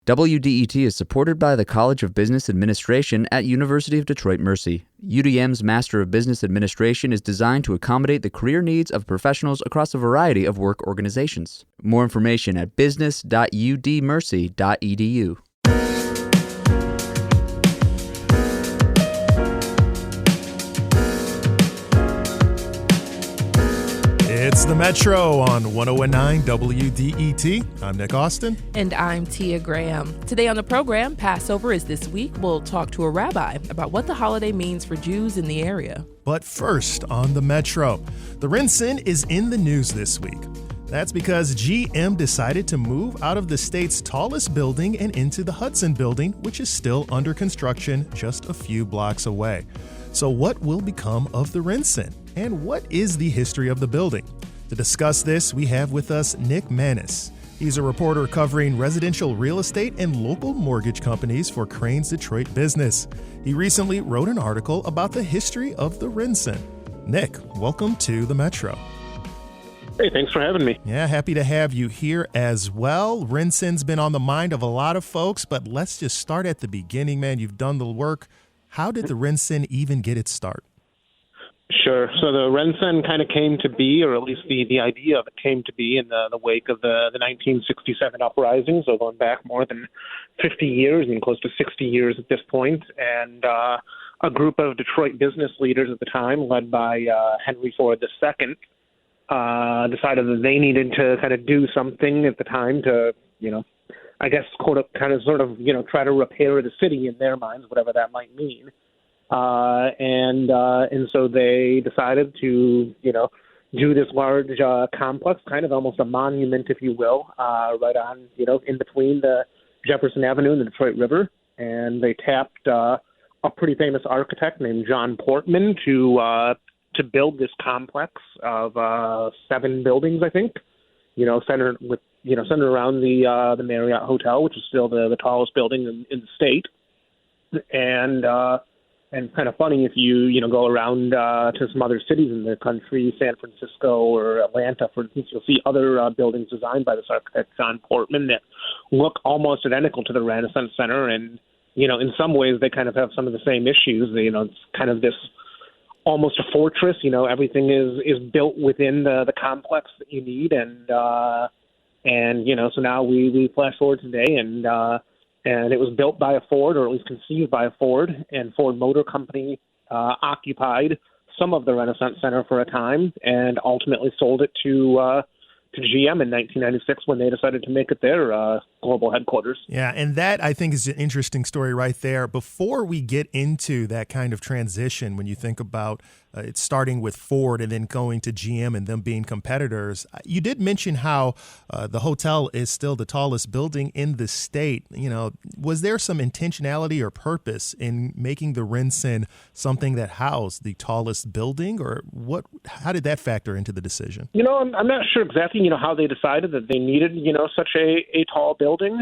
WDET is supported by the College of Business Administration at University of Detroit Mercy. UDM's Master of Business Administration is designed to accommodate the career needs of professionals across a variety of work organizations. More information at business.udmercy.edu. It's the Metro on 1019 WDET. I'm Nick Austin. And I'm Tia Graham. Today on the program, Passover is this week. We'll talk to a rabbi about what the holiday means for Jews in the area. But first on the Metro, the RenCen is in the news this week. That's because GM decided to move out of the state's tallest building and into the Hudson building, which is still under construction just a few blocks away. So what will become of the RenCen? And what is the history of the building? To discuss this, we have with us Nick Manis. He's a reporter covering residential real estate and local mortgage companies for Crain's Detroit Business. He recently wrote an article about the history of the RenCen. Nick, welcome to the Metro. Hey, thanks for having me. Yeah, happy to have you here as well. RenCen's been on the mind of a lot of folks, but let's just start at the beginning, man. You've done the work. How did the RenCen even get its start? Sure. So the RenCen kind of came to be, or at least the idea of it came to be in the wake of the 1967 uprising, so going back more than 50 years and close to 60 years at this point. And a group of Detroit business leaders at the time, led by Henry Ford II, decided that they needed to kind of do something at the time to, I guess, try to repair the city in their minds, whatever that might mean. And so they decided to, do this large complex, kind of almost a monument, if you will, right on, in between the Jefferson Avenue and the Detroit River. And they tapped a pretty famous architect named John Portman to build this complex of 7 buildings, I think, centered around the Marriott Hotel, which is still the tallest building in the state. And kind of funny, if you go around to some other cities in the country, San Francisco or Atlanta, for instance, you'll see other buildings designed by this architect, John Portman, that look almost identical to the RenCen Center. And, in some ways, they kind of have some of the same issues. It's kind of this almost a fortress. Everything is built within the complex that you need. And so now we flash forward today, and it was built by a Ford, or at least conceived by a Ford, and Ford Motor Company occupied some of the RenCen Center for a time and ultimately sold it to GM in 1996 when they decided to make it their global headquarters. Yeah, and that, I think, is an interesting story right there. Before we get into that kind of transition, when you think about it starting with Ford and then going to GM and them being competitors, you did mention how the hotel is still the tallest building in the state. Was there some intentionality or purpose in making the RenCen something that housed the tallest building, or what? How did that factor into the decision? I'm not sure exactly, how they decided that they needed, such a tall building.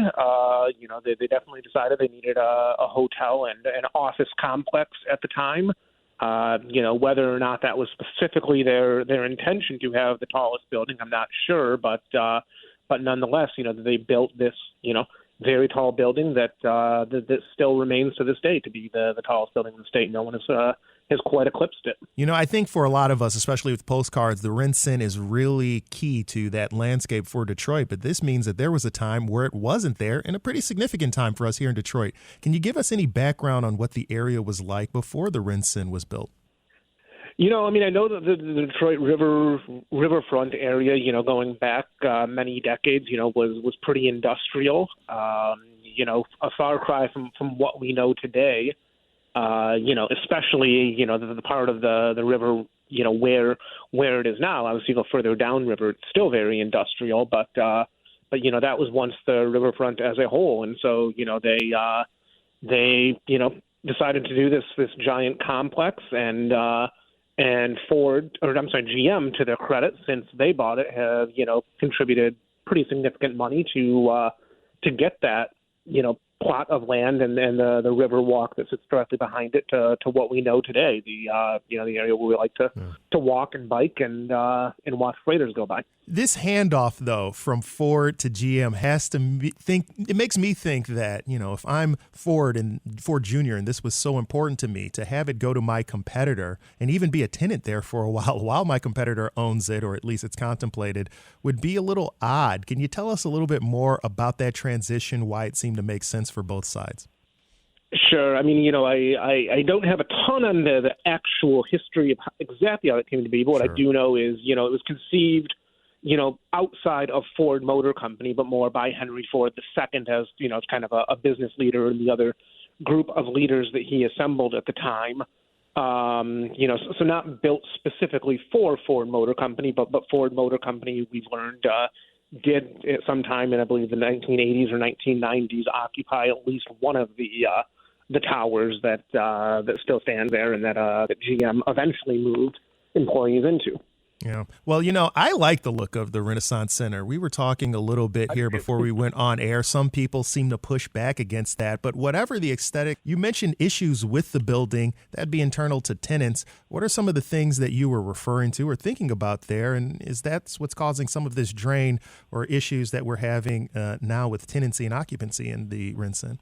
They definitely decided they needed a hotel and an office complex at the time. Whether or not that was specifically their intention to have the tallest building, I'm not sure, but nonetheless, they built this, very tall building that still remains to this day to be the tallest building in the state. No one has quite eclipsed it. I think for a lot of us, especially with postcards, the RenCen is really key to that landscape for Detroit. But this means that there was a time where it wasn't there, and a pretty significant time for us here in Detroit. Can you give us any background on what the area was like before the RenCen was built? I know that the Detroit riverfront area, going back many decades, was pretty industrial. A far cry from what we know today. Especially, the part of the river, where it is now. Obviously, you go further downriver, it's still very industrial, but that was once the riverfront as a whole. And so, they decided to do this giant complex, and GM, to their credit, since they bought it, have, contributed pretty significant money to get that, plot of land and the river walk that sits directly behind it to what we know today. The the area where we like to walk and bike and watch freighters go by. This handoff, though, from Ford to GM has to it makes me think that, if I'm Ford and Ford Jr. and this was so important to me, to have it go to my competitor and even be a tenant there for a while my competitor owns it, or at least it's contemplated, would be a little odd. Can you tell us a little bit more about that transition, why it seemed to make sense for both sides? Sure. I mean, I don't have a ton on the actual history of exactly how it came to be, but what I do know is, it was conceived outside of Ford Motor Company, but more by Henry Ford II as, kind of a business leader and the other group of leaders that he assembled at the time. So not built specifically for Ford Motor Company, but Ford Motor Company, we've learned, did at some time in, I believe, the 1980s or 1990s, occupy at least one of the towers that still stand there and that GM eventually moved employees into. Yeah. Well, I like the look of the Renaissance Center. We were talking a little bit here before we went on air. Some people seem to push back against that. But whatever the aesthetic, you mentioned issues with the building. That'd be internal to tenants. What are some of the things that you were referring to or thinking about there? And is that what's causing some of this drain or issues that we're having now with tenancy and occupancy in the RenCen?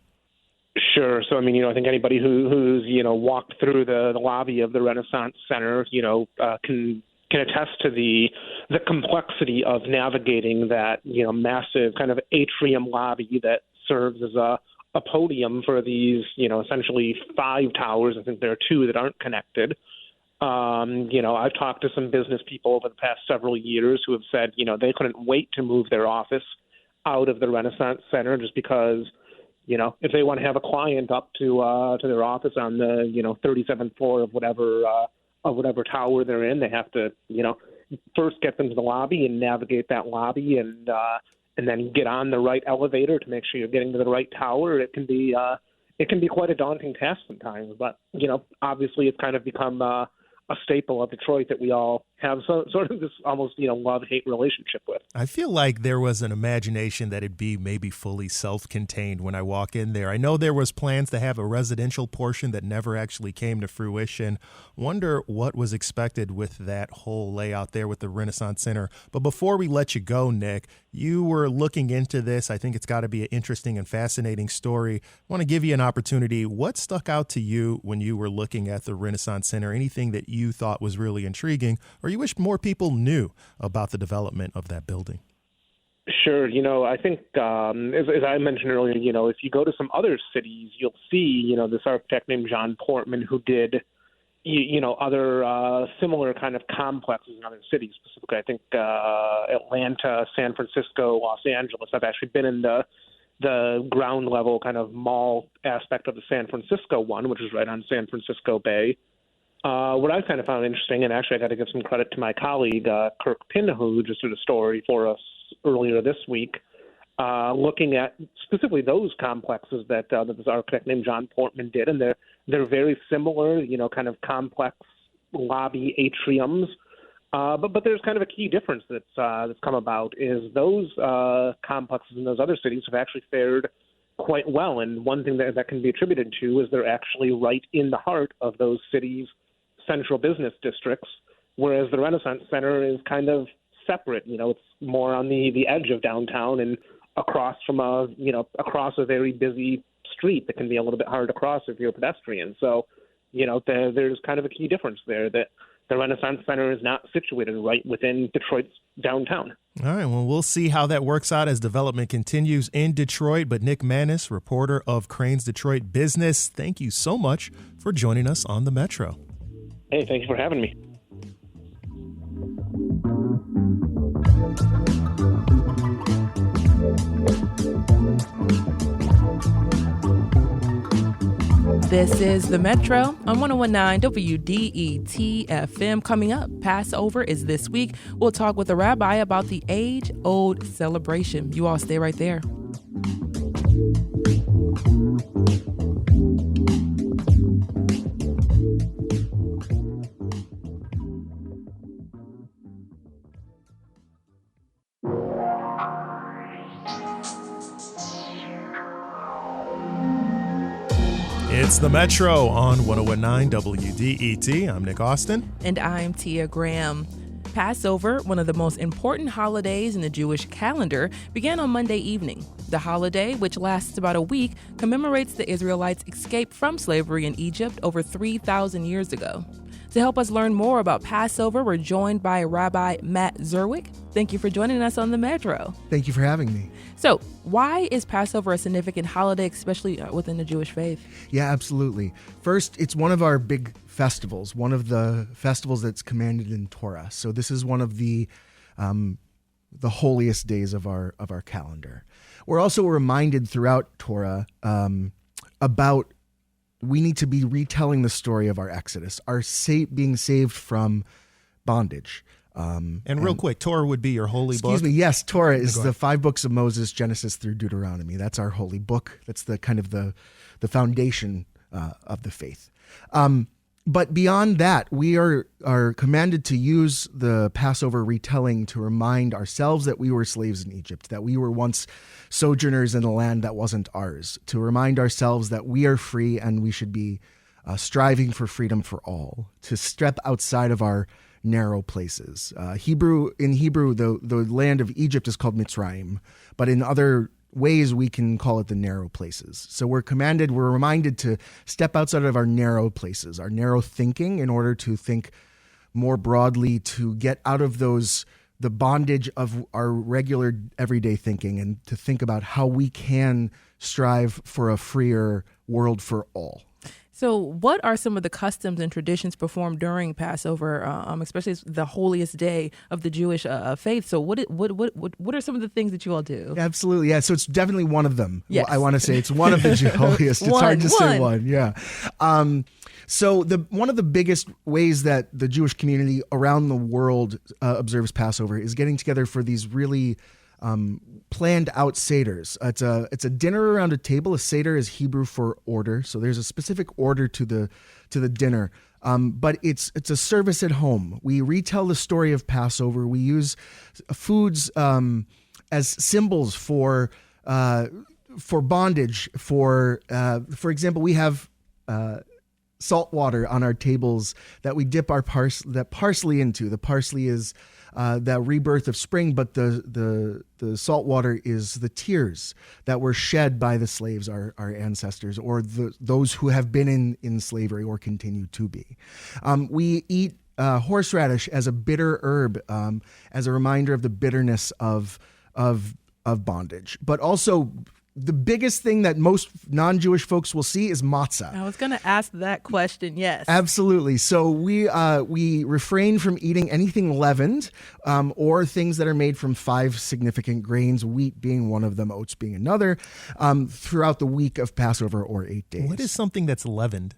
Sure. So, I mean, I think anybody who's walked through the lobby of the Renaissance Center, can attest to the complexity of navigating that, massive kind of atrium lobby that serves as a podium for these, essentially 5 towers. I think there are 2 that aren't connected. I've talked to some business people over the past several years who have said, they couldn't wait to move their office out of the Renaissance Center just because, if they want to have a client up to their office on the, 37th floor of whatever tower they're in, they have to, first get them to the lobby and navigate that lobby and then get on the right elevator to make sure you're getting to the right tower. It can be quite a daunting task sometimes, but, obviously it's kind of become a staple of Detroit that we all have sort of this almost, love-hate relationship with. I feel like there was an imagination that it'd be maybe fully self-contained when I walk in there. I know there was plans to have a residential portion that never actually came to fruition. Wonder what was expected with that whole layout there with the Renaissance Center. But before we let you go, Nick, you were looking into this. I think it's got to be an interesting and fascinating story. I want to give you an opportunity. What stuck out to you when you were looking at the Renaissance Center? Anything that you thought was really intriguing, or you wish more people knew about the development of that building? Sure. I think, as I mentioned earlier, if you go to some other cities, you'll see, this architect named John Portman who did, other similar kind of complexes in other cities. Specifically, I think Atlanta, San Francisco, Los Angeles. I've actually been in the ground level kind of mall aspect of the San Francisco one, which is right on San Francisco Bay. What I kind of found interesting, and actually I got to give some credit to my colleague, Kirk Pinn, who just did a story for us earlier this week, looking at specifically those complexes that this architect named John Portman did, and they're very similar, kind of complex lobby atriums. But there's kind of a key difference that's come about is those complexes in those other cities have actually fared quite well, and one thing that can be attributed to is they're actually right in the heart of those cities' central business districts, whereas the Renaissance Center is kind of separate. It's more on the edge of downtown and across from across a very busy street that can be a little bit hard to cross if you're a pedestrian. So, there's kind of a key difference there that the Renaissance Center is not situated right within Detroit's downtown. All right, well, we'll see how that works out as development continues in Detroit. But Nick Manis, reporter of Crain's Detroit Business, thank you so much for joining us on the Metro. Hey, thank you for having me. This is the Metro on 101.9 WDET FM. Coming up, Passover is this week. We'll talk with a rabbi about the age-old celebration. You all stay right there. It's the Metro on 101.9 WDET. I'm Nick Austin. And I'm Tia Graham. Passover, one of the most important holidays in the Jewish calendar, began on Monday evening. The holiday, which lasts about a week, commemorates the Israelites' escape from slavery in Egypt over 3,000 years ago. To help us learn more about Passover, we're joined by Rabbi Matt Zerwekh. Thank you for joining us on the Metro. Thank you for having me. So, why is Passover a significant holiday, especially within the Jewish faith? Yeah, absolutely. First, it's one of our big festivals, one of the festivals that's commanded in Torah. So this is one of the holiest days of our calendar. We're also reminded throughout Torah about we need to be retelling the story of our Exodus, our being saved from bondage. And real quick, Torah would be your holy book? Excuse me, yes, Torah is the 5 books of Moses, Genesis through Deuteronomy. That's our holy book. That's the kind of the foundation of the faith. But beyond that, we are commanded to use the Passover retelling to remind ourselves that we were slaves in Egypt, that we were once sojourners in a land that wasn't ours, to remind ourselves that we are free and we should be striving for freedom for all, to step outside of our narrow places. In Hebrew, the land of Egypt is called Mitzrayim, but in other ways we can call it the narrow places. So we're reminded to step outside of our narrow places, our narrow thinking, in order to think more broadly, to get out of the bondage of our regular everyday thinking, and to think about how we can strive for a freer world for all. So what are some of the customs and traditions performed during Passover, especially the holiest day of the Jewish faith? So what are some of the things that you all do? Absolutely, yeah. So it's definitely one of them. Yes. I want to say it's one of the holiest. It's hard to say one, yeah. So one of the biggest ways that the Jewish community around the world observes Passover is getting together for these really planned out seders. It's a dinner around a table. A seder is Hebrew for order, so there's a specific order to the dinner. But it's a service at home. We retell the story of Passover. We use foods as symbols for bondage. For example, we have salt water on our tables that we dip our parsley into. The parsley is the rebirth of spring, but the salt water is the tears that were shed by the slaves, our ancestors, or those who have been in slavery or continue to be. We eat horseradish as a bitter herb, as a reminder of the bitterness of bondage, but also the biggest thing that most non-Jewish folks will see is matzah. I was going to ask that question, yes. Absolutely. So we refrain from eating anything leavened or things that are made from 5 significant grains, wheat being one of them, oats being another, throughout the week of Passover or 8 days. What is something that's leavened?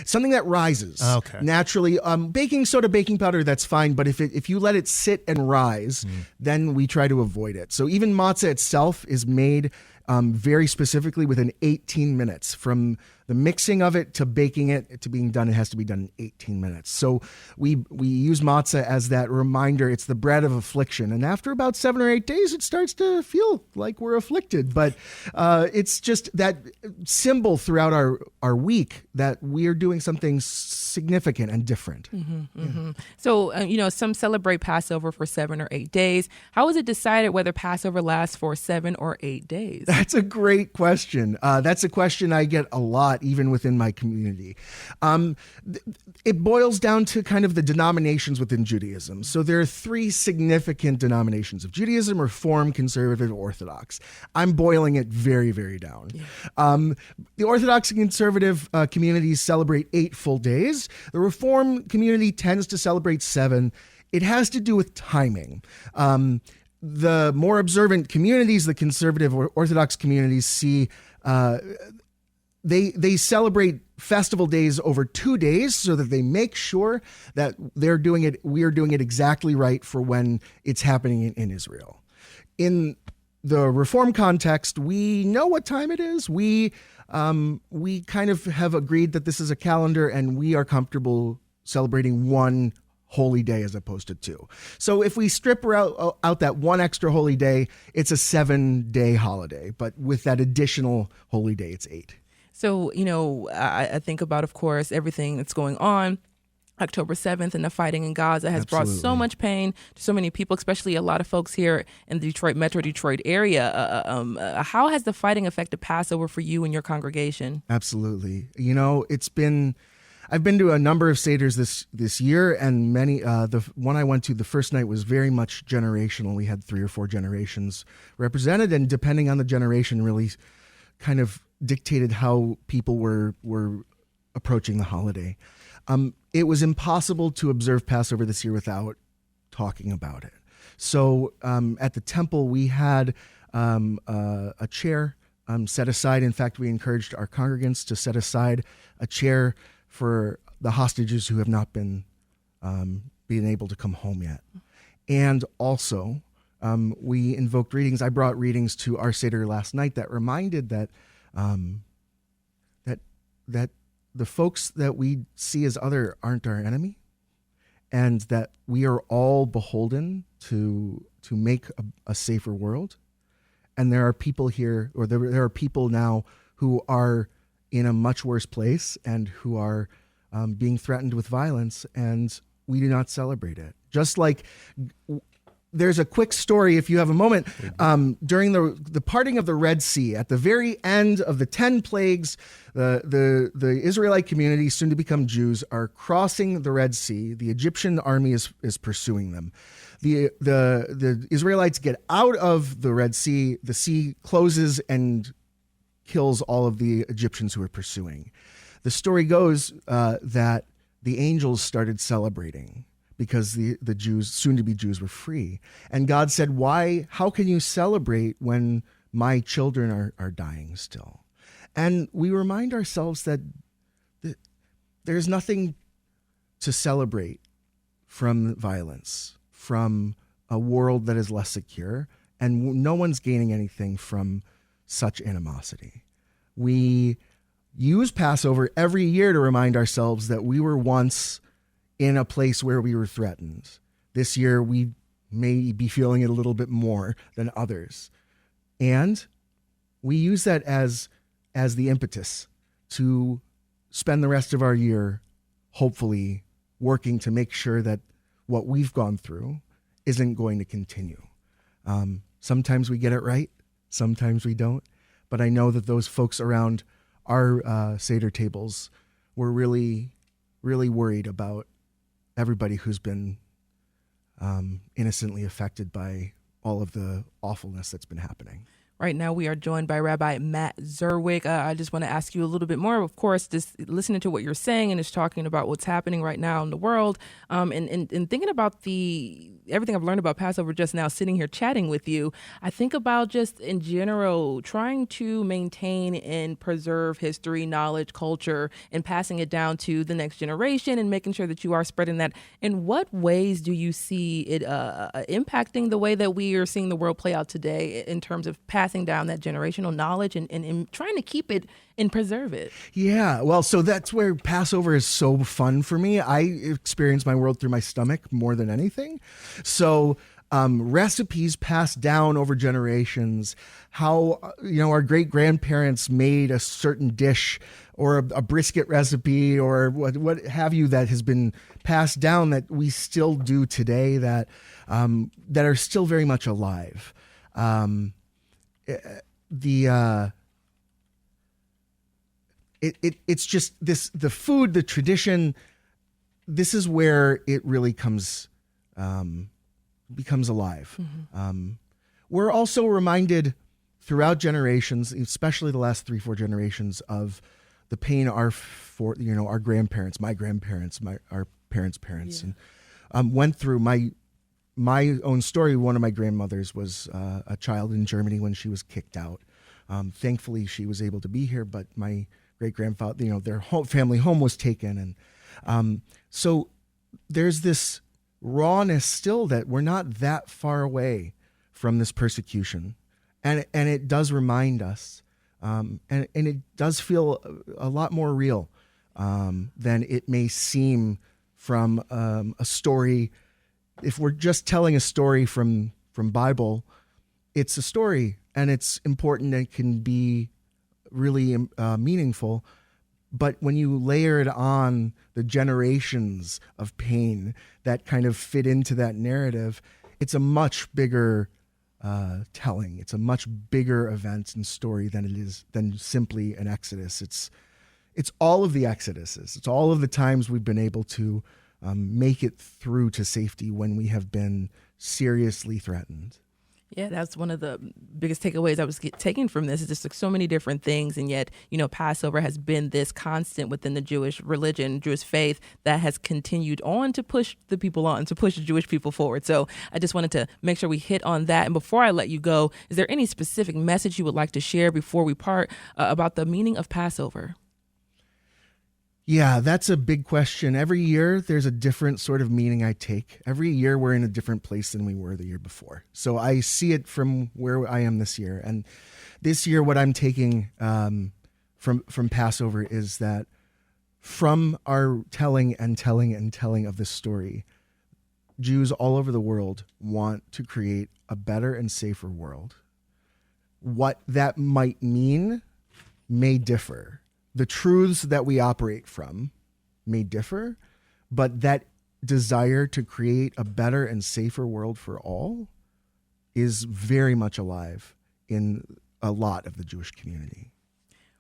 Something that rises naturally. Baking soda, baking powder, that's fine. But if you let it sit and rise, then we try to avoid it. So even matzah itself is made very specifically within 18 minutes. From the mixing of it to baking it to being done, it has to be done in 18 minutes. So we use matzah as that reminder. It's the bread of affliction. And after about 7 or 8 days, it starts to feel like we're afflicted. But it's just that symbol throughout our week that we're doing something significant and different. So, some celebrate Passover for 7 or 8 days. How is it decided whether Passover lasts for 7 or 8 days? That's a great question. That's a question I get a lot, even within my community. It boils down to kind of the denominations within Judaism. So there are 3 significant denominations of Judaism: Reform, Conservative, Orthodox. I'm boiling it very, very down. Yeah. The Orthodox and Conservative communities celebrate 8 full days. The Reform community tends to celebrate 7. It has to do with timing. The more observant communities, the conservative or Orthodox communities, see they celebrate festival days over 2 days so that they make sure that we are doing it exactly right for when it's happening in Israel. In the Reform context, we know what time it is. We kind of have agreed that this is a calendar, and we are comfortable celebrating one holy day as opposed to 2. So if we strip out that one extra holy day, it's a 7-day holiday, but with that additional holy day, it's 8. So, I think about, of course, everything that's going on. October 7th and the fighting in Gaza has brought so much pain to so many people, especially a lot of folks here in the Metro Detroit area. How has the fighting affected Passover for you and your congregation? Absolutely. I've been to a number of Seders this year, and many. The one I went to, the first night, was very much generational. We had 3 or 4 generations represented, and depending on the generation, really kind of dictated how people were approaching the holiday. It was impossible to observe Passover this year without talking about it. So at the temple, we had a chair set aside. In fact, we encouraged our congregants to set aside a chair for the hostages who have not been able to come home yet. And also, we invoked readings. I brought readings to our Seder last night that reminded that the folks that we see as other aren't our enemy, and that we are all beholden to make a safer world. And there are people here, or there are people now who are in a much worse place and who are being threatened with violence, and we do not celebrate it. Just like there's a quick story, if you have a moment, during the parting of the Red Sea, at the very end of the 10 plagues, the Israelite community, soon to become Jews, are crossing the Red Sea. The Egyptian army is pursuing them. The Israelites get out of the Red Sea. The sea closes and kills all of the Egyptians who are pursuing. The story goes that the angels started celebrating because the Jews, soon-to-be Jews, were free. And God said, how can you celebrate when my children are dying still? And we remind ourselves that there's nothing to celebrate from violence, from a world that is less secure, and no one's gaining anything from such animosity. We use Passover every year to remind ourselves that we were once in a place where we were threatened. This year, we may be feeling it a little bit more than others. And we use that as the impetus to spend the rest of our year, hopefully, working to make sure that what we've gone through isn't going to continue. Sometimes we get it right, sometimes we don't. But I know that those folks around our Seder tables were really, really worried about everybody who's been innocently affected by all of the awfulness that's been happening. Right now, we are joined by Rabbi Matt Zerwekh. I just want to ask you a little bit more. Of course, just listening to what you're saying and just talking about what's happening right now in the world, and thinking about everything I've learned about Passover just now, sitting here chatting with you, I think about just in general trying to maintain and preserve history, knowledge, culture, and passing it down to the next generation and making sure that you are spreading that. In what ways do you see it impacting the way that we are seeing the world play out today in terms of passing down that generational knowledge and trying to keep it and preserve it? Yeah, well, so that's where Passover is so fun for me. I experience my world through my stomach more than anything. So recipes passed down over generations, how our great grandparents made a certain dish or a brisket recipe or what have you that has been passed down that we still do today that are still very much alive. It's just this, the food, the tradition, this is where it really becomes alive. Mm-hmm. We're also reminded throughout generations, especially the last 3-4 generations, of the pain our grandparents, my grandparents, our parents' parents, and went through. My own story, one of my grandmothers was a child in Germany when she was kicked out. Thankfully, she was able to be here, but my great-grandfather, their family home was taken. And so there's this rawness still that we're not that far away from this persecution. And it does remind us, and it does feel a lot more real than it may seem from a story. If we're just telling a story from Bible, it's a story, and it's important and can be really meaningful. But when you layer it on the generations of pain that kind of fit into that narrative, it's a much bigger telling. It's a much bigger event and story than simply an exodus. It's all of the exoduses. It's all of the times we've been able to make it through to safety when we have been seriously threatened. Yeah, that's one of the biggest takeaways I was taking from this. Is just like so many different things, and yet, Passover has been this constant within the Jewish religion, Jewish faith, that has continued on to push the people on, to push the Jewish people forward. So I just wanted to make sure we hit on that. And before I let you go, is there any specific message you would like to share before we part about the meaning of Passover? Yeah, that's a big question. Every year, there's a different sort of meaning I take. Every year, we're in a different place than we were the year before. So I see it from where I am this year. And this year, what I'm taking from Passover is that from our telling of this story, Jews all over the world want to create a better and safer world. What that might mean may differ. The truths that we operate from may differ, but that desire to create a better and safer world for all is very much alive in a lot of the Jewish community.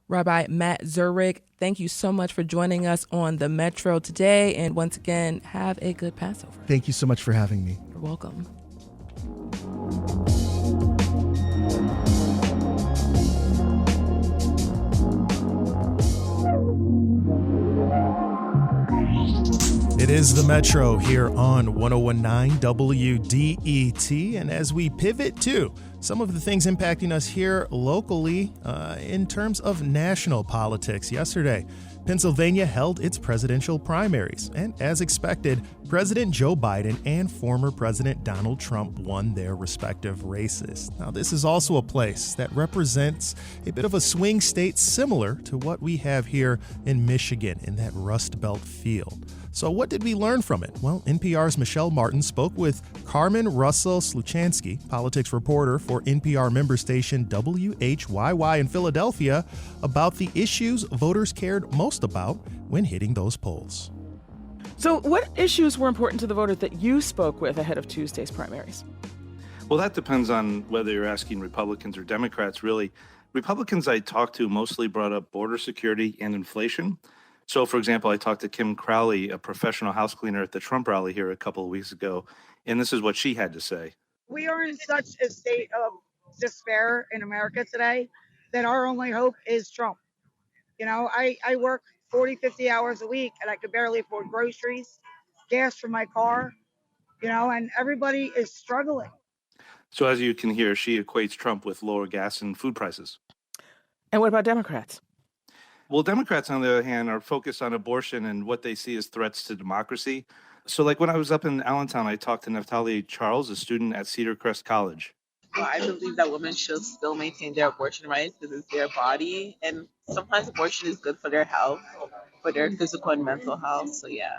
Rabbi Matt Zerwekh, thank you so much for joining us on the Metro today. And once again, have a good Passover. Thank you so much for having me. You're welcome. It is the Metro here on 1019 WDET. And as we pivot to some of the things impacting us here locally in terms of national politics, yesterday, Pennsylvania held its presidential primaries. And as expected, President Joe Biden and former President Donald Trump won their respective races. Now, this is also a place that represents a bit of a swing state similar to what we have here in Michigan in that Rust Belt field. So what did we learn from it? Well, NPR's Michelle Martin spoke with Carmen Russell-Sluchansky, politics reporter for NPR member station WHYY in Philadelphia, about the issues voters cared most about when hitting those polls. So what issues were important to the voters that you spoke with ahead of Tuesday's primaries? Well, that depends on whether you're asking Republicans or Democrats, really. Republicans I talked to mostly brought up border security and inflation. So, for example, I talked to Kim Crowley, a professional house cleaner at the Trump rally here a couple of weeks ago, and this is what she had to say. We are in such a state of despair in America today that our only hope is Trump. I work 40, 50 hours a week, and I could barely afford groceries, gas for my car, and everybody is struggling. So as you can hear, she equates Trump with lower gas and food prices. And what about Democrats? Well, Democrats, on the other hand, are focused on abortion and what they see as threats to democracy. So like when I was up in Allentown, I talked to Naftali Charles, a student at Cedar Crest College. Well, I believe that women should still maintain their abortion rights because it's their body. And sometimes abortion is good for their health, for their physical and mental health. So, yeah,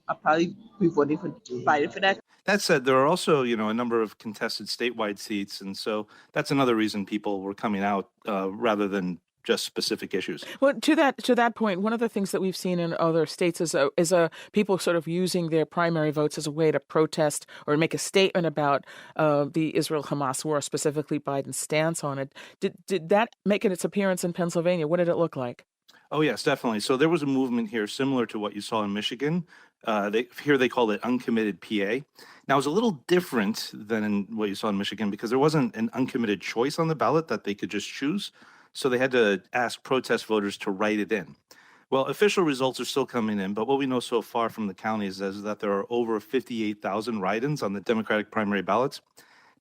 I'll probably be fighting for that. That said, there are also, a number of contested statewide seats. And so that's another reason people were coming out rather than just specific issues. Well, to that point, one of the things that we've seen in other states is people sort of using their primary votes as a way to protest or make a statement about the Israel-Hamas war, specifically Biden's stance on it. Did that make its appearance in Pennsylvania? What did it look like? Oh, yes, definitely. So there was a movement here similar to what you saw in Michigan. They called it uncommitted PA. Now, it was a little different than in what you saw in Michigan because there wasn't an uncommitted choice on the ballot that they could just choose. So they had to ask protest voters to write it in. Well, official results are still coming in, but what we know so far from the counties is that there are over 58,000 write-ins on the Democratic primary ballots.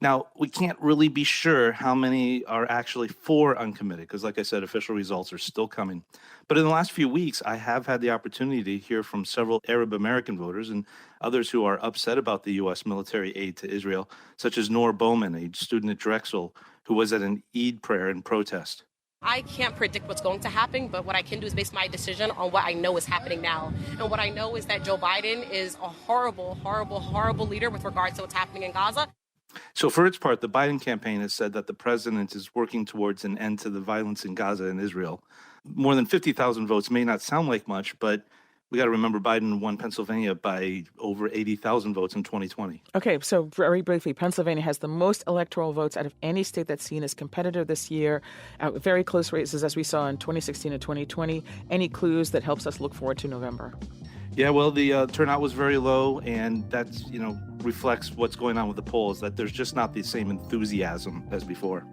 Now, we can't really be sure how many are actually for uncommitted, because like I said, official results are still coming. But in the last few weeks, I have had the opportunity to hear from several Arab American voters and others who are upset about the U.S. military aid to Israel, such as Noor Bowman, a student at Drexel, who was at an Eid prayer in protest. I can't predict what's going to happen, but what I can do is base my decision on what I know is happening now. And what I know is that Joe Biden is a horrible, horrible, horrible leader with regards to what's happening in Gaza. So for its part, the Biden campaign has said that the president is working towards an end to the violence in Gaza and Israel. More than 50,000 votes may not sound like much, but we got to remember Biden won Pennsylvania by over 80,000 votes in 2020. Okay, so very briefly, Pennsylvania has the most electoral votes out of any state that's seen as competitive this year. Very close races, as we saw in 2016 and 2020. Any clues that helps us look forward to November? Yeah, well, the turnout was very low, and that's, reflects what's going on with the polls, that there's just not the same enthusiasm as before.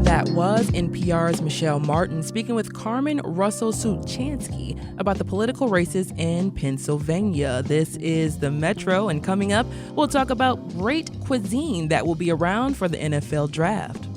That was NPR's Michelle Martin speaking with Carmen Russell-Suchansky about the political races in Pennsylvania. This is the Metro, and coming up, we'll talk about great cuisine that will be around for the NFL Draft.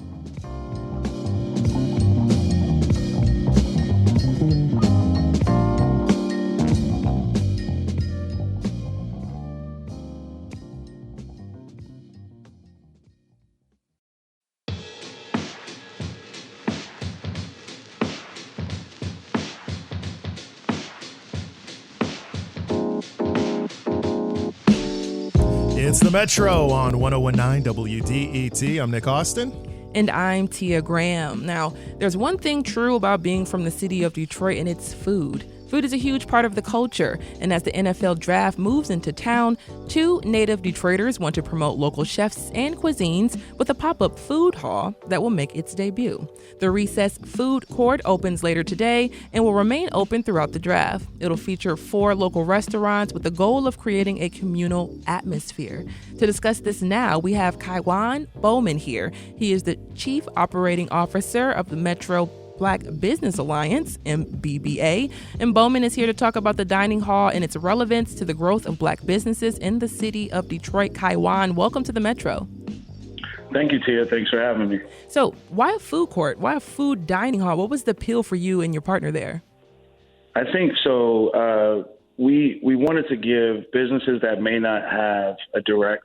It's the Metro on 1019 WDET. I'm Nick Austin. And I'm Tia Graham. Now, there's one thing true about being from the city of Detroit, and it's food. Food is a huge part of the culture, and as the NFL Draft moves into town, 2 native Detroiters want to promote local chefs and cuisines with a pop-up food hall that will make its debut. The Recess Food Court opens later today and will remain open throughout the draft. It'll feature 4 local restaurants with the goal of creating a communal atmosphere. To discuss this now, we have Kaiwan Bowman here. He is the Chief Operating Officer of the Metro Black Business Alliance, MBBA, and Bowman is here to talk about the dining hall and its relevance to the growth of black businesses in the city of Detroit. Kaiwan, welcome to the Metro. Thank you, Tia. Thanks for having me. So, why a food court? Why a food dining hall? What was the appeal for you and your partner there? I think so. We wanted to give businesses that may not have a direct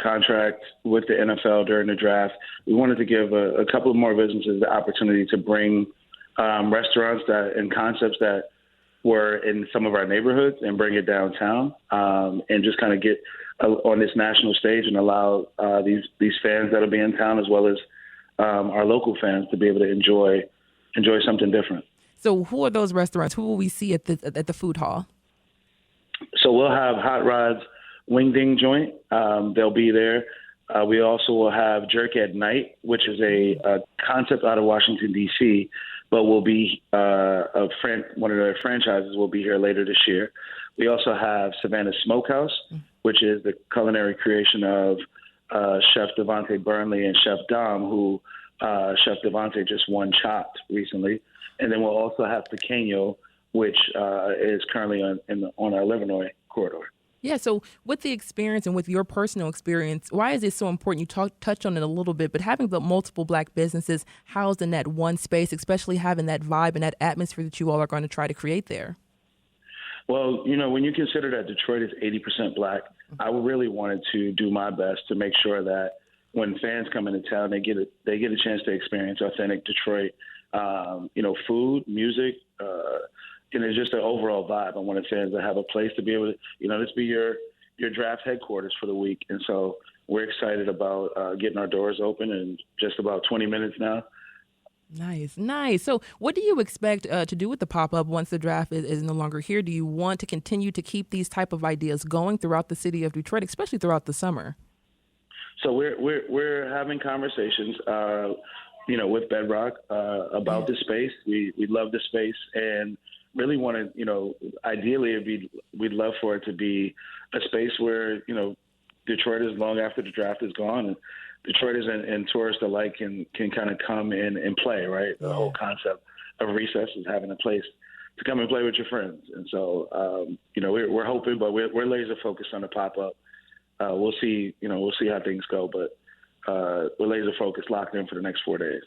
contract with the NFL during the draft. We wanted to give a couple of more businesses the opportunity to bring restaurants and concepts that were in some of our neighborhoods and bring it downtown and just kind of get on this national stage and allow these fans that'll be in town as well as our local fans to be able to enjoy something different. So who are those restaurants? Who will we see at the food hall? So we'll have Hot Rod's Wing Ding joint. They'll be there. We also will have Jerk at Night, which is a concept out of Washington, D.C., but will be one of their franchises will be here later this year. We also have Savannah Smokehouse, which is the culinary creation of Chef Devontae Burnley and Chef Dom, who Chef Devontae just won Chopped recently. And then we'll also have Pequeño, which is currently on our Livernois corridor. Yeah, so with the experience and with your personal experience, why is it so important? You touched on it a little bit, but having the multiple black businesses housed in that one space, especially having that vibe and that atmosphere that you all are going to try to create there. Well, when you consider that Detroit is 80% black, I really wanted to do my best to make sure that when fans come into town, they get a chance to experience authentic Detroit, food, music, and it's just an overall vibe. I wanted fans to have a place to be able to, this be your draft headquarters for the week. And so we're excited about getting our doors open in just about 20 minutes now. Nice. So what do you expect to do with the pop-up once the draft is no longer here? Do you want to continue to keep these type of ideas going throughout the city of Detroit, especially throughout the summer? So we're having conversations, with Bedrock about the space. We love the space and really want to, ideally we'd love for it to be a space where, Detroiters long after the draft is gone and Detroiters and tourists alike can kind of come in and play, right? The whole concept of recess is having a place to come and play with your friends. And so, we're hoping, but we're laser focused on the pop-up. We'll see how things go, but we're laser focused, locked in for the next 4 days.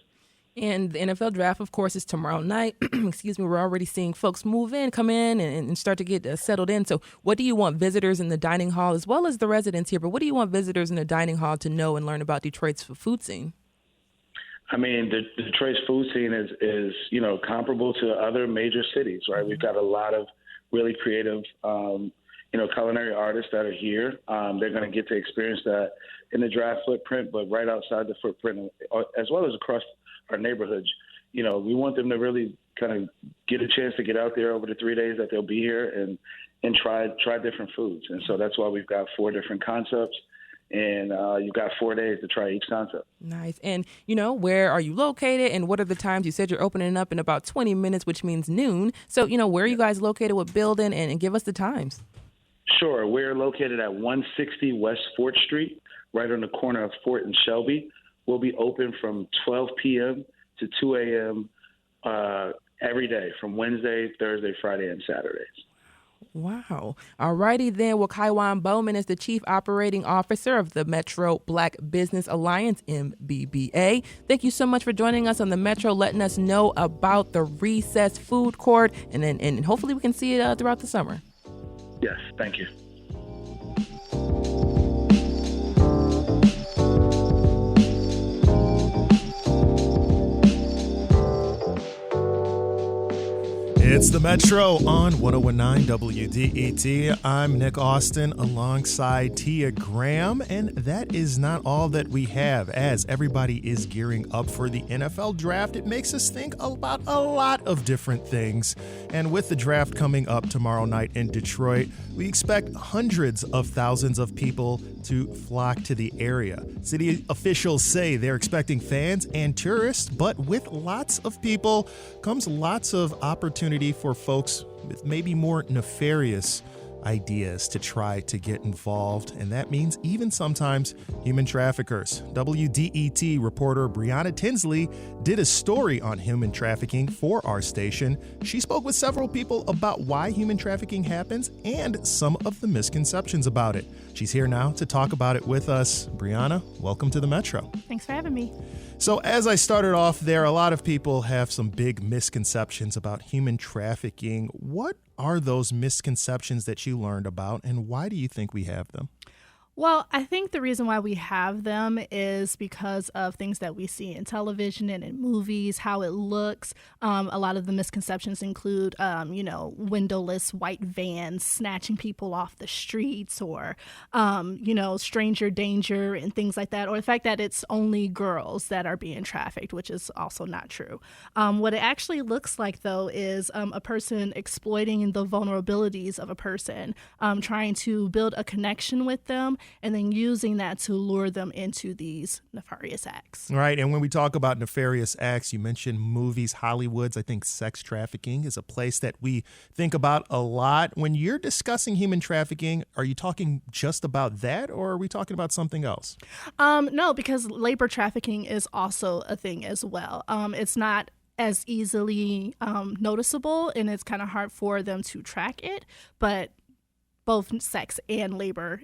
And the NFL draft, of course, is tomorrow night. Excuse me. We're already seeing folks come in and start to get settled in. So what do you want visitors in the dining hall, as well as the residents here, but what do you want visitors in the dining hall to know and learn about Detroit's food scene? I mean, the Detroit's food scene is comparable to other major cities, right? We've got a lot of really creative, culinary artists that are here. They're going to get to experience that in the draft footprint, but right outside the footprint, as well as across our neighborhoods. We want them to really kind of get a chance to get out there over the 3 days that they'll be here and try different foods. And so that's why we've got 4 different concepts. And you've got 4 days to try each concept. Nice. And, where are you located and what are the times? You said you're opening up in about 20 minutes, which means noon. So, where are you guys located, what building, and give us the times? Sure. We're located at 160 West 4th Street, right on the corner of 4th and Shelby. We'll be open from 12 p.m. to 2 a.m. Every day from Wednesday, Thursday, Friday, and Saturdays. Wow. All righty then. Well, Kaiwan Bowman is the Chief Operating Officer of the Metro Black Business Alliance, MBBA. Thank you so much for joining us on the Metro, letting us know about the Recess Food Court, and hopefully we can see it throughout the summer. Yes, thank you. It's the Metro on 101.9 WDET. I'm Nick Austin alongside Tia Graham, and that is not all that we have. As everybody is gearing up for the NFL draft, it makes us think about a lot of different things. And with the draft coming up tomorrow night in Detroit, we expect hundreds of thousands of people to flock to the area. City officials say they're expecting fans and tourists, but with lots of people comes lots of opportunity for folks with maybe more nefarious ideas to try to get involved, and that means even sometimes human traffickers. WDET reporter Brianna Tinsley did a story on human trafficking for our station. She spoke with several people about why human trafficking happens and some of the misconceptions about it. She's here now to talk about it with us. Brianna, welcome to the Metro. Thanks for having me. So as I started off there, a lot of people have some big misconceptions about human trafficking. What are those misconceptions that you learned about, and why do you think we have them? Well, I think the reason why we have them is because of things that we see in television and in movies, how it looks. A lot of the misconceptions include, windowless white vans snatching people off the streets, or, stranger danger and things like that, or the fact that it's only girls that are being trafficked, which is also not true. What it actually looks like, though, is a person exploiting the vulnerabilities of a person, trying to build a connection with them, and then using that to lure them into these nefarious acts. Right. And when we talk about nefarious acts, you mentioned movies, Hollywood's. I think sex trafficking is a place that we think about a lot. When you're discussing human trafficking, are you talking just about that, or are we talking about something else? No, because labor trafficking is also a thing as well. It's not as easily noticeable, and it's kind of hard for them to track it, but both sex and labor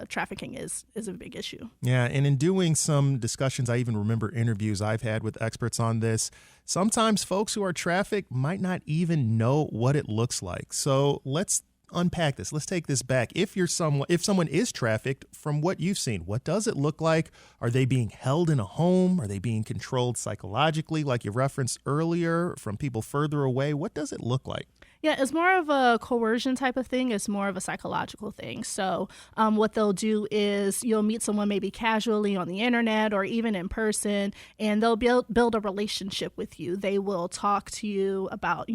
trafficking is a big issue. Yeah, and in doing some discussions, I even remember interviews I've had with experts on this. Sometimes folks who are trafficked might not even know what it looks like. So let's unpack this. Let's take this back. If someone is trafficked, from what you've seen, what does it look like? Are they being held in a home? Are they being controlled psychologically, like you referenced earlier, from people further away? What does it look like? Yeah, it's more of a coercion type of thing. It's more of a psychological thing. So what they'll do is you'll meet someone maybe casually on the internet or even in person, and they'll build a relationship with you. They will talk to you about,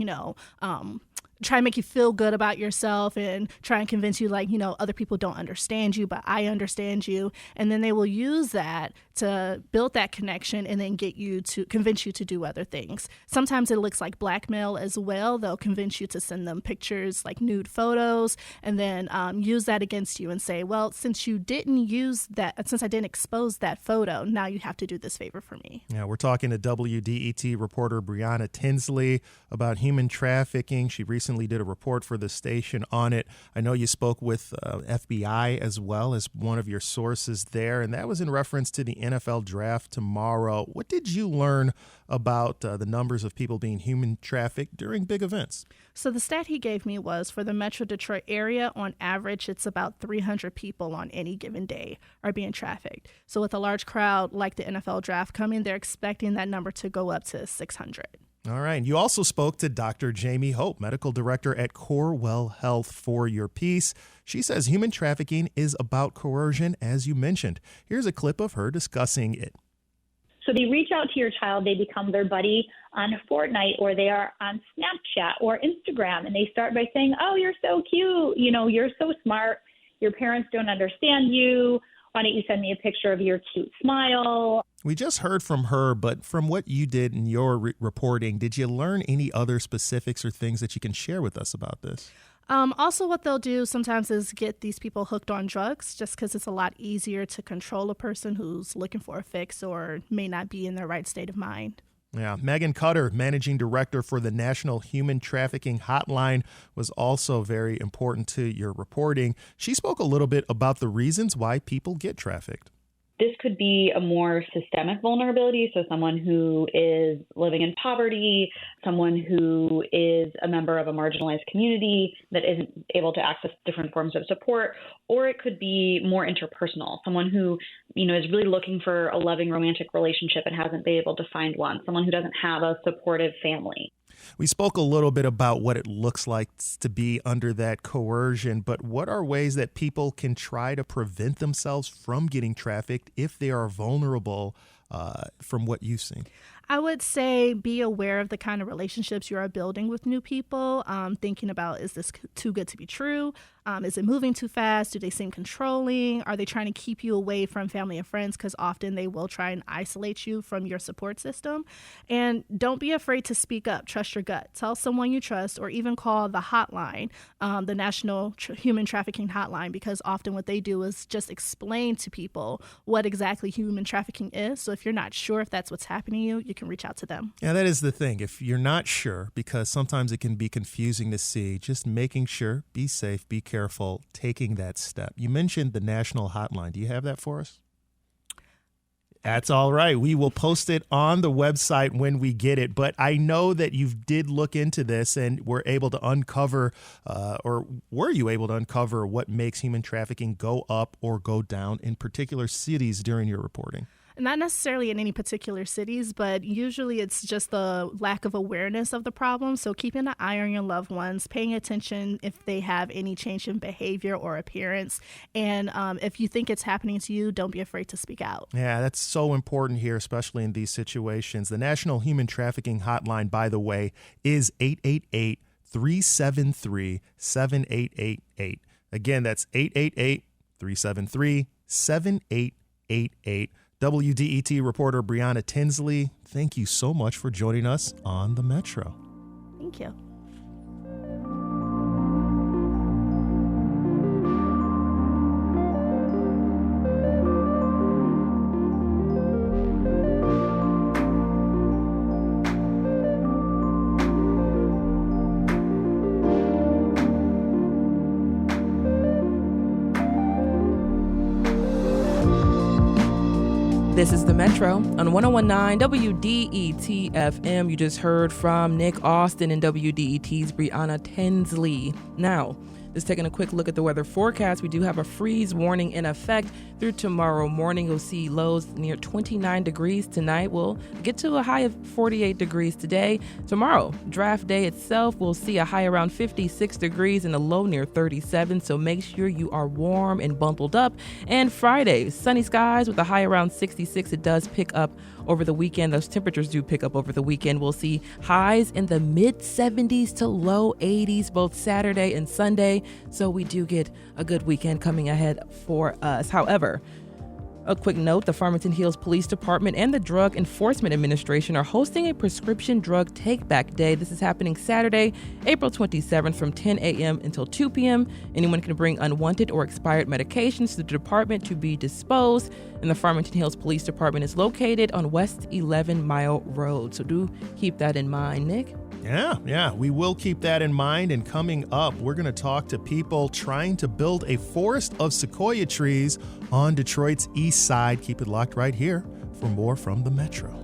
try and make you feel good about yourself and try and convince you, other people don't understand you, but I understand you. And then they will use that to build that connection and then convince you to do other things. Sometimes it looks like blackmail as well. They'll convince you to send them pictures like nude photos, and then use that against you and say, well, since I didn't expose that photo, now you have to do this favor for me. Yeah, we're talking to WDET reporter Brianna Tinsley about human trafficking. She recently did a report for the station on it. I know you spoke with FBI as well as one of your sources there, and that was in reference to the NFL draft tomorrow. What did you learn about the numbers of people being human trafficked during big events? So the stat he gave me was for the Metro Detroit area, on average, it's about 300 people on any given day are being trafficked. So with a large crowd like the NFL draft coming, they're expecting that number to go up to 600. All right. And you also spoke to Dr. Jamie Hope, medical director at Corewell Health, for your piece. She says human trafficking is about coercion, as you mentioned. Here's a clip of her discussing it. So they reach out to your child, they become their buddy on Fortnite, or they are on Snapchat or Instagram, and they start by saying, oh, you're so cute, you're so smart, your parents don't understand you, why don't you send me a picture of your cute smile? We just heard from her, but from what you did in your reporting, did you learn any other specifics or things that you can share with us about this? Also, what they'll do sometimes is get these people hooked on drugs, just because it's a lot easier to control a person who's looking for a fix or may not be in their right state of mind. Yeah, Megan Cutter, managing director for the National Human Trafficking Hotline, was also very important to your reporting. She spoke a little bit about the reasons why people get trafficked. This could be a more systemic vulnerability, so someone who is living in poverty, someone who is a member of a marginalized community that isn't able to access different forms of support, or it could be more interpersonal, someone who, is really looking for a loving romantic relationship and hasn't been able to find one, someone who doesn't have a supportive family. We spoke a little bit about what it looks like to be under that coercion, but what are ways that people can try to prevent themselves from getting trafficked if they are vulnerable from what you've seen? I would say be aware of the kind of relationships you are building with new people, thinking about, is this too good to be true? Is it moving too fast? Do they seem controlling? Are they trying to keep you away from family and friends? Because often they will try and isolate you from your support system. And don't be afraid to speak up. Trust your gut. Tell someone you trust, or even call the hotline, the National Human Trafficking Hotline, because often what they do is just explain to people what exactly human trafficking is. So if you're not sure if that's what's happening to you, you can reach out to them. Yeah, that is the thing. If you're not sure, because sometimes it can be confusing to see, just making sure, be safe, be careful, taking that step. You mentioned the national hotline. Do you have that for us? That's all right. We will post it on the website when we get it. But I know that you did look into this and were able to uncover, or were you able to uncover what makes human trafficking go up or go down in particular cities during your reporting? Not necessarily in any particular cities, but usually it's just the lack of awareness of the problem. So keeping an eye on your loved ones, paying attention if they have any change in behavior or appearance. And if you think it's happening to you, don't be afraid to speak out. Yeah, that's so important here, especially in these situations. The National Human Trafficking Hotline, by the way, is 888-373-7888. Again, that's 888-373-7888. WDET reporter Brianna Tinsley, thank you so much for joining us on the Metro. Thank you. This is the Metro on 101.9 WDET FM. You just heard from Nick Austin and WDET's Brianna Tinsley. Now, just taking a quick look at the weather forecast, we do have a freeze warning in effect through tomorrow morning. You'll see lows near 29 degrees tonight. We'll get to a high of 48 degrees today. Tomorrow, draft day itself, we'll see a high around 56 degrees and a low near 37. So make sure you are warm and bundled up. And Friday, sunny skies with a high around 66. It does pick up over the weekend. Those temperatures do pick up over the weekend. We'll see highs in the mid 70s to low 80s both Saturday and Sunday. So we do get a good weekend coming ahead for us. However, a quick note, the Farmington Hills Police Department and the Drug Enforcement Administration are hosting a prescription drug take-back day. This is happening Saturday, April 27th from 10 a.m. until 2 p.m. Anyone can bring unwanted or expired medications to the department to be disposed. And the Farmington Hills Police Department is located on West 11 Mile Road. So do keep that in mind, Nick. Yeah, we will keep that in mind. And coming up, we're going to talk to people trying to build a forest of sequoia trees on Detroit's east side. Keep it locked right here for more from the Metro.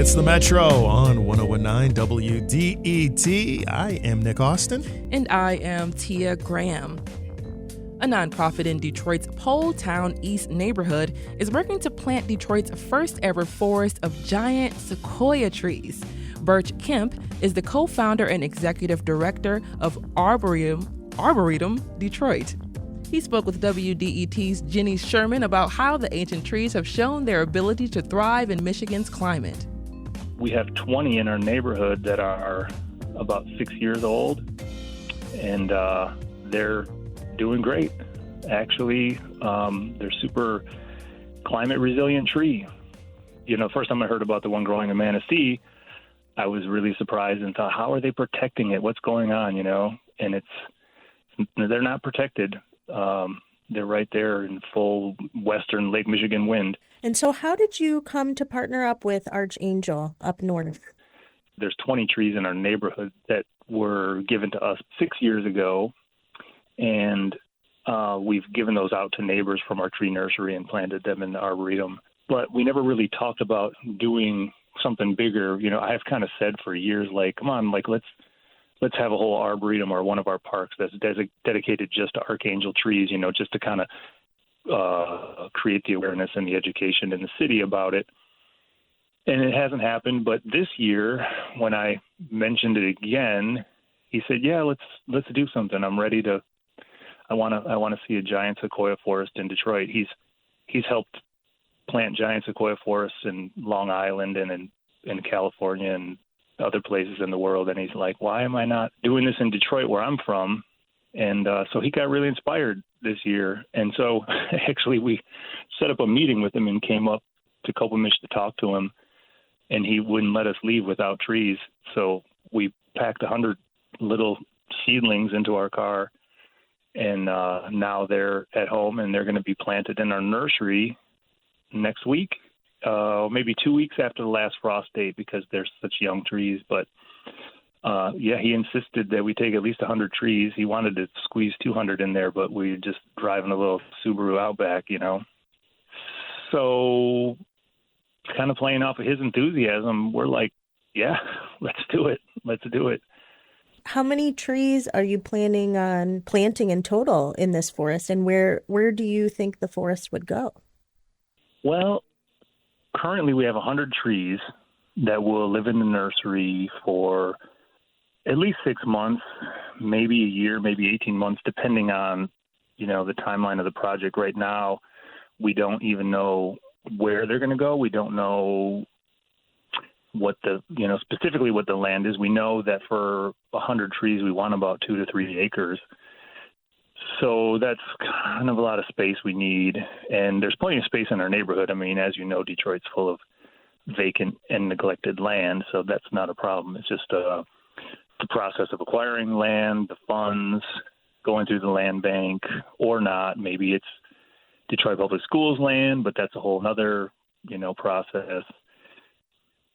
It's the Metro on 1019 WDET. I am Nick Austin. And I am Tia Graham. A nonprofit in Detroit's Pole Town East neighborhood is working to plant Detroit's first ever forest of giant sequoia trees. Birch Kemp is the co-founder and executive director of Arboretum Detroit. He spoke with WDET's Jenny Sherman about how the ancient trees have shown their ability to thrive in Michigan's climate. We have 20 in our neighborhood that are about 6 years old, and they're doing great. Actually, they're super climate resilient tree. You know, the first time I heard about the one growing in Manistee, I was really surprised and thought, how are they protecting it? What's going on, you know? And they're not protected. They're right there in full western Lake Michigan wind. And so how did you come to partner up with Archangel up north? There's 20 trees in our neighborhood that were given to us 6 years ago, and we've given those out to neighbors from our tree nursery and planted them in the Arboretum. But we never really talked about doing something bigger. You know, I've kind of said for years, like, come on, like, let's have a whole arboretum or one of our parks that's dedicated just to Archangel trees, you know, just to kind of create the awareness and the education in the city about it. And it hasn't happened. But this year, when I mentioned it again, he said, yeah, let's do something. I'm ready to, I want to see a giant sequoia forest in Detroit. He's helped plant giant sequoia forests in Long Island and in California and other places in the world, and he's like, why am I not doing this in Detroit where I'm from? And so he got really inspired this year, and so actually we set up a meeting with him and came up to Copenhagen to talk to him, and he wouldn't let us leave without trees, so we packed 100 little seedlings into our car, and now they're at home, and they're going to be planted in our nursery next week. Maybe 2 weeks after the last frost date, because they're such young trees. But he insisted that we take at least 100 trees. He wanted to squeeze 200 in there, but we were just driving a little Subaru Outback, you know. So kind of playing off of his enthusiasm, we're like, yeah, let's do it. Let's do it. How many trees are you planning on planting in total in this forest, and where do you think the forest would go? Well, currently we have 100 trees that will live in the nursery for at least 6 months, maybe a year, maybe 18 months, depending on, you know, the timeline of the project. Right now, we don't even know where they're going to go. We don't know what specifically what the land is. We know that for 100 trees, we want about 2 to 3 acres. So that's kind of a lot of space we need. And there's plenty of space in our neighborhood. I mean, as you know, Detroit's full of vacant and neglected land, so that's not a problem. It's just the process of acquiring land, the funds, going through the land bank or not. Maybe it's Detroit Public Schools land, but that's a whole other, process.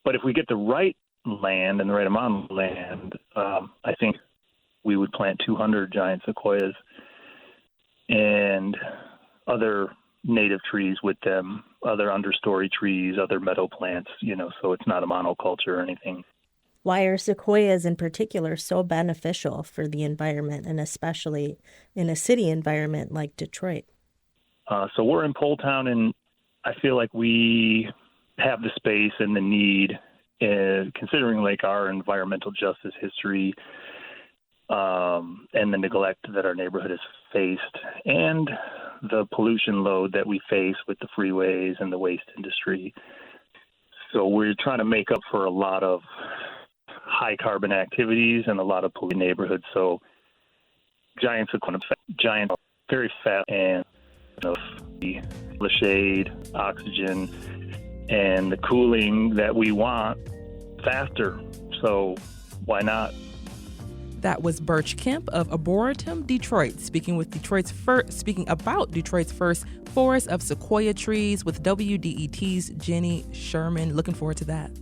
But if we get the right land and the right amount of land, I think we would plant 200 giant sequoias and other native trees with them, other understory trees, other meadow plants, so it's not a monoculture or anything. Why are sequoias in particular so beneficial for the environment, and especially in a city environment like Detroit? So we're in Poletown, and I feel like we have the space and the need, considering like our environmental justice history and the neglect that our neighborhood has faced, and the pollution load that we face with the freeways and the waste industry. So we're trying to make up for a lot of high carbon activities and a lot of polluted neighborhoods. So giant, very fast, and the shade, oxygen, and the cooling that we want faster. So why not? That was Birch Kemp of Arboretum Detroit, speaking about Detroit's first forest of sequoia trees with WDET's Jenny Sherman. Looking forward to that.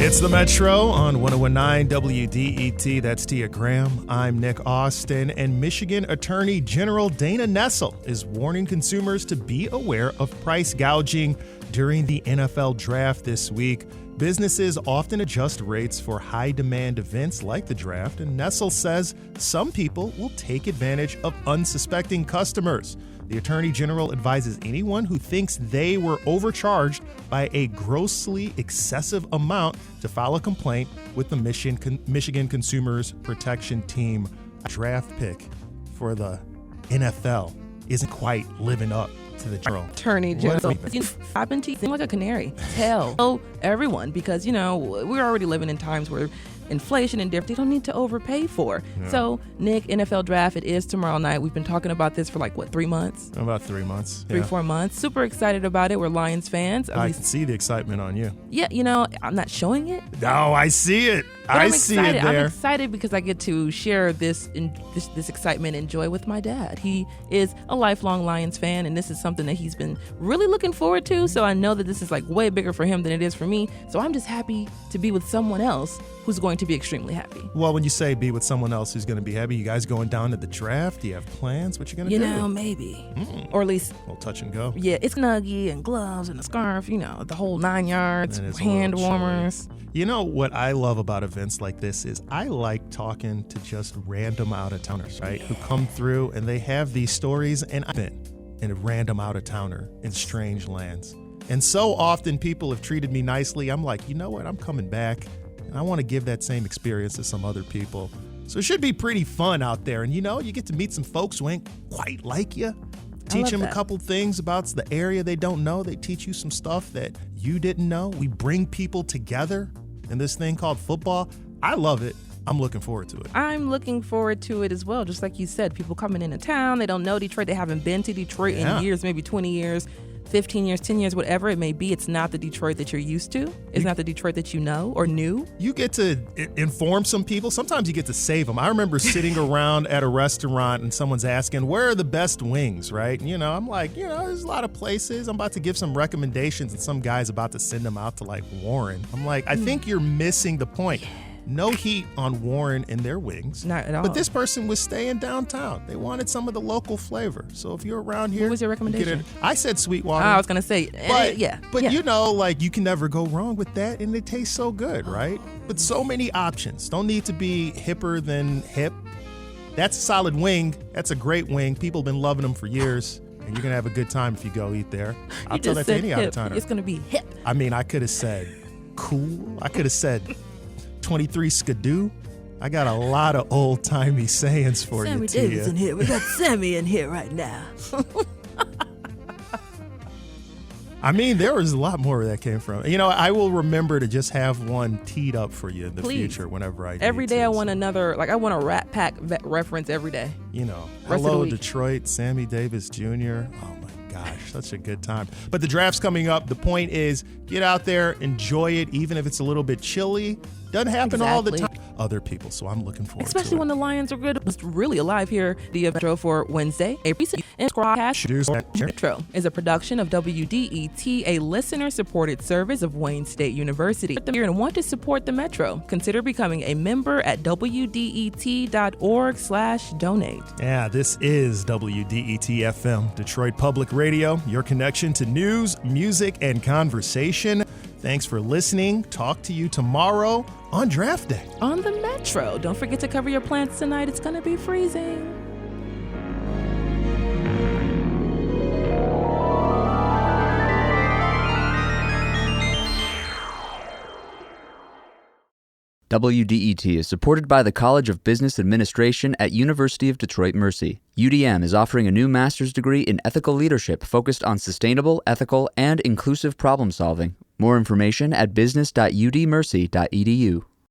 It's the Metro on 1019 WDET. That's Tia Graham. I'm Nick Austin. And Michigan Attorney General Dana Nessel is warning consumers to be aware of price gouging during the NFL draft this week. Businesses often adjust rates for high-demand events like the draft, and Nessel says some people will take advantage of unsuspecting customers. The Attorney General advises anyone who thinks they were overcharged by a grossly excessive amount to file a complaint with the Michigan Consumers Protection Team. A draft pick for the NFL isn't quite living up to the general. Attorney General. I've been teasing like a canary. Tell everyone, because, we're already living in times where inflation and different, they don't need to overpay for. Yeah. So, Nick, NFL draft, it is tomorrow night. We've been talking about this for 3 months? About 3 months. 4 months. Super excited about it. We're Lions fans. I can see the excitement on you. Yeah, I'm not showing it. No, I see it. I see it there. I'm excited because I get to share this excitement and joy with my dad. He is a lifelong Lions fan, and this is something that he's been really looking forward to. So I know that this is way bigger for him than it is for me. So I'm just happy to be with someone else who's going to be extremely happy. Well, when you say be with someone else who's going to be happy, you guys going down to the draft? Do you have plans? What you going to do? Maybe. Or at least... A little touch and go. Yeah, it's nuggy and gloves and a scarf, the whole 9 yards, hand warmers. You know what I love about events like this is I like talking to just random out-of-towners, right? Who come through and they have these stories, and I've been a random out-of-towner in strange lands. And so often people have treated me nicely. I'm like, you know what? I'm coming back. And I want to give that same experience to some other people. So it should be pretty fun out there. And you get to meet some folks who ain't quite like you. Teach them a couple things about the area they don't know. They teach you some stuff that you didn't know. We bring people together in this thing called football. I love it. I'm looking forward to it. I'm looking forward to it as well. Just like you said, people coming into town, they don't know Detroit. They haven't been to Detroit in years, maybe 20 years. 15 years, 10 years, whatever it may be. It's not the Detroit that you're used to. It's not the Detroit that you know or knew. You get to inform some people. Sometimes you get to save them. I remember sitting around at a restaurant and someone's asking, where are the best wings, right? And, I'm like, there's a lot of places. I'm about to give some recommendations and some guy's about to send them out to Warren. I'm like, I think you're missing the point. Yeah. No heat on Warren and their wings. Not at all. But this person was staying downtown. They wanted some of the local flavor. So if you're around here... What was your recommendation? I said Sweetwater. I was going to say, but, yeah. But you can never go wrong with that, and it tastes so good, right? But so many options. Don't need to be hipper than hip. That's a solid wing. That's a great wing. People have been loving them for years. And you're going to have a good time if you go eat there. I'll tell that to any out-of-towner. It's going to be hip. I mean, I could have said cool. I could have said 23 Skidoo. I got a lot of old-timey sayings for Sammy you, Tia. Davis in here. We got Sammy in here right now. I mean, there was a lot more where that came from. I will remember to just have one teed up for you in the future whenever I do. Every day I want another, I want a Rat Pack reference every day. Hello, Detroit, Sammy Davis Jr. Oh, my gosh, such a good time. But the draft's coming up. The point is, get out there, enjoy it, even if it's a little bit chilly. Doesn't happen all the time. Other people, so I'm looking forward to it. Especially when the Lions are good. It's really alive here. The Metro for Wednesday, April 2nd. And Squadcast Metro is a production of WDET, a listener-supported service of Wayne State University. If you're and want to support the Metro, consider becoming a member at WDET.org/donate. Yeah, this is WDET FM, Detroit Public Radio, your connection to news, music, and conversation. Thanks for listening. Talk to you tomorrow on Draft Day. On the Metro. Don't forget to cover your plants tonight. It's going to be freezing. WDET is supported by the College of Business Administration at University of Detroit Mercy. UDM is offering a new master's degree in ethical leadership focused on sustainable, ethical, and inclusive problem solving. More information at business.udmercy.edu.